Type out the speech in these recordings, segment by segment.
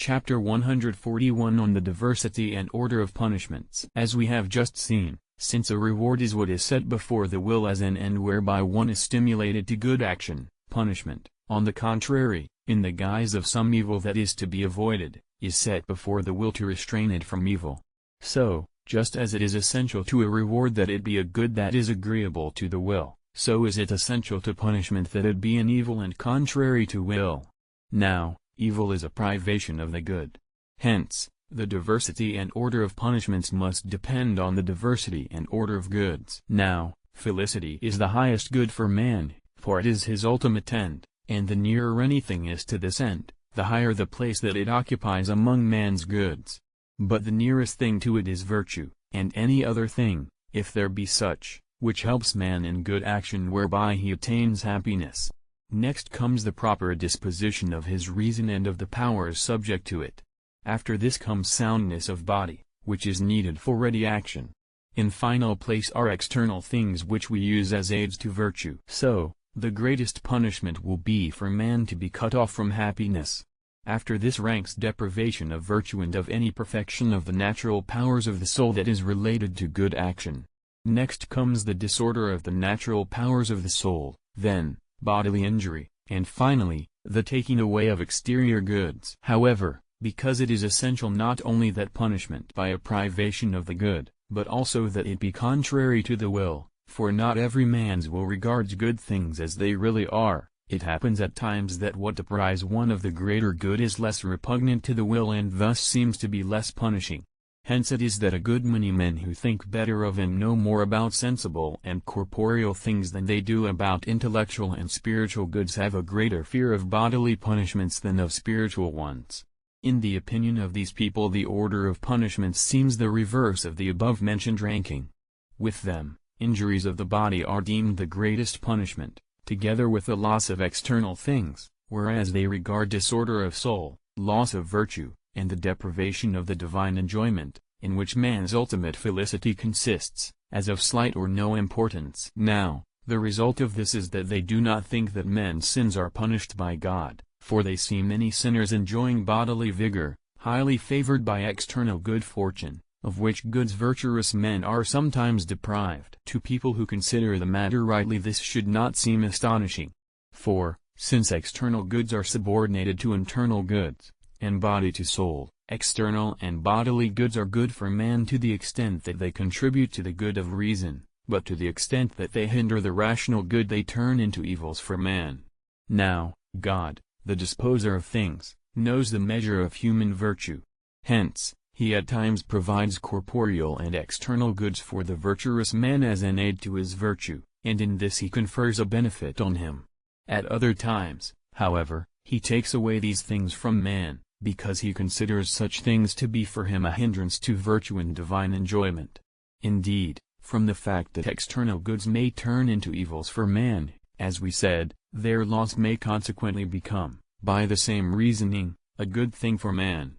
Chapter 141 on the diversity and order of punishments. As we have just seen, since a reward is what is set before the will as an end whereby one is stimulated to good action, punishment, on the contrary, in the guise of some evil that is to be avoided, is set before the will to restrain it from evil. So, just as it is essential to a reward that it be a good that is agreeable to the will, so is it essential to punishment that it be an evil and contrary to will. Now, evil is a privation of the good. Hence, the diversity and order of punishments must depend on the diversity and order of goods. Now, felicity is the highest good for man, for it is his ultimate end, and the nearer anything is to this end, the higher the place that it occupies among man's goods. But the nearest thing to it is virtue, and any other thing, if there be such, which helps man in good action whereby he attains happiness. Next comes the proper disposition of his reason and of the powers subject to it. After this comes soundness of body, which is needed for ready action. In final place are external things which we use as aids to virtue. So, the greatest punishment will be for man to be cut off from happiness. After this ranks deprivation of virtue and of any perfection of the natural powers of the soul that is related to good action. Next comes the disorder of the natural powers of the soul, then, bodily injury, and finally, the taking away of exterior goods. However, because it is essential not only that punishment by a privation of the good, but also that it be contrary to the will, for not every man's will regards good things as they really are, it happens at times that what deprives one of the greater good is less repugnant to the will and thus seems to be less punishing. Hence it is that a good many men who think better of and know more about sensible and corporeal things than they do about intellectual and spiritual goods have a greater fear of bodily punishments than of spiritual ones. In the opinion of these people the order of punishments seems the reverse of the above-mentioned ranking. With them, injuries of the body are deemed the greatest punishment, together with the loss of external things, whereas they regard disorder of soul, loss of virtue, and the deprivation of the divine enjoyment, in which man's ultimate felicity consists, as of slight or no importance. Now, the result of this is that they do not think that men's sins are punished by God, for they see many sinners enjoying bodily vigor, highly favored by external good fortune, of which goods virtuous men are sometimes deprived. To people who consider the matter rightly this should not seem astonishing. For, since external goods are subordinated to internal goods, and body to soul, external and bodily goods are good for man to the extent that they contribute to the good of reason, but to the extent that they hinder the rational good they turn into evils for man. Now, God, the disposer of things, knows the measure of human virtue. Hence, he at times provides corporeal and external goods for the virtuous man as an aid to his virtue, and in this he confers a benefit on him. At other times, however, he takes away these things from man, because he considers such things to be for him a hindrance to virtue and divine enjoyment. Indeed, from the fact that external goods may turn into evils for man, as we said, their loss may consequently become, by the same reasoning, a good thing for man.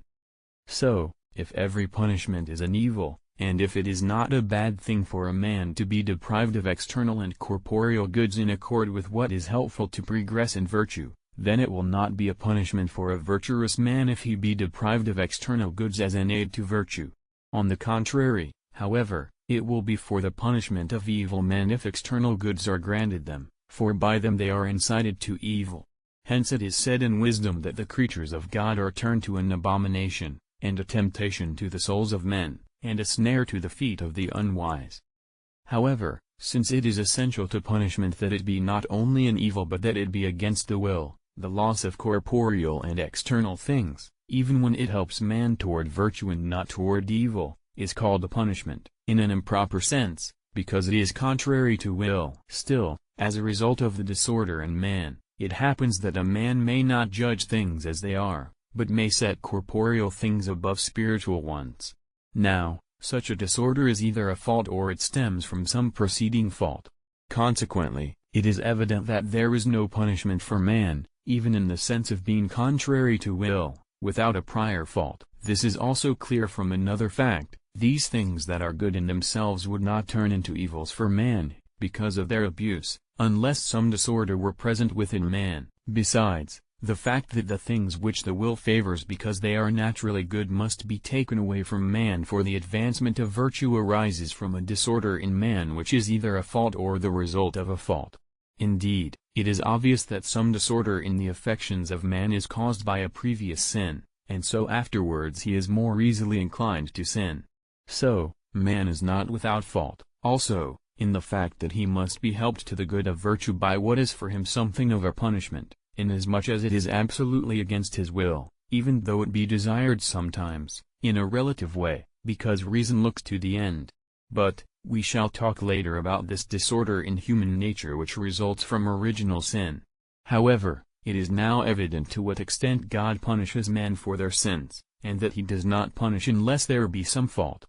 So, if every punishment is an evil, and if it is not a bad thing for a man to be deprived of external and corporeal goods in accord with what is helpful to progress in virtue, then it will not be a punishment for a virtuous man if he be deprived of external goods as an aid to virtue. On the contrary, however, it will be for the punishment of evil men if external goods are granted them, for by them they are incited to evil. Hence it is said in wisdom that the creatures of God are turned to an abomination, and a temptation to the souls of men, and a snare to the feet of the unwise. However, since it is essential to punishment that it be not only an evil but that it be against the will, the loss of corporeal and external things, even when it helps man toward virtue and not toward evil, is called a punishment, in an improper sense, because it is contrary to will. Still, as a result of the disorder in man, it happens that a man may not judge things as they are, but may set corporeal things above spiritual ones. Now, such a disorder is either a fault or it stems from some preceding fault. Consequently, it is evident that there is no punishment for man, even in the sense of being contrary to will, without a prior fault. This is also clear from another fact: these things that are good in themselves would not turn into evils for man, because of their abuse, unless some disorder were present within man. Besides, The fact that the things which the will favors because they are naturally good must be taken away from man for the advancement of virtue arises from a disorder in man which is either a fault or the result of a fault. Indeed, it is obvious that some disorder in the affections of man is caused by a previous sin, and so afterwards he is more easily inclined to sin. So, man is not without fault, also, in the fact that he must be helped to the good of virtue by what is for him something of a punishment, inasmuch as it is absolutely against his will, even though it be desired sometimes, in a relative way, because reason looks to the end. But, we shall talk later about this disorder in human nature which results from original sin. However, it is now evident to what extent God punishes man for their sins, and that he does not punish unless there be some fault.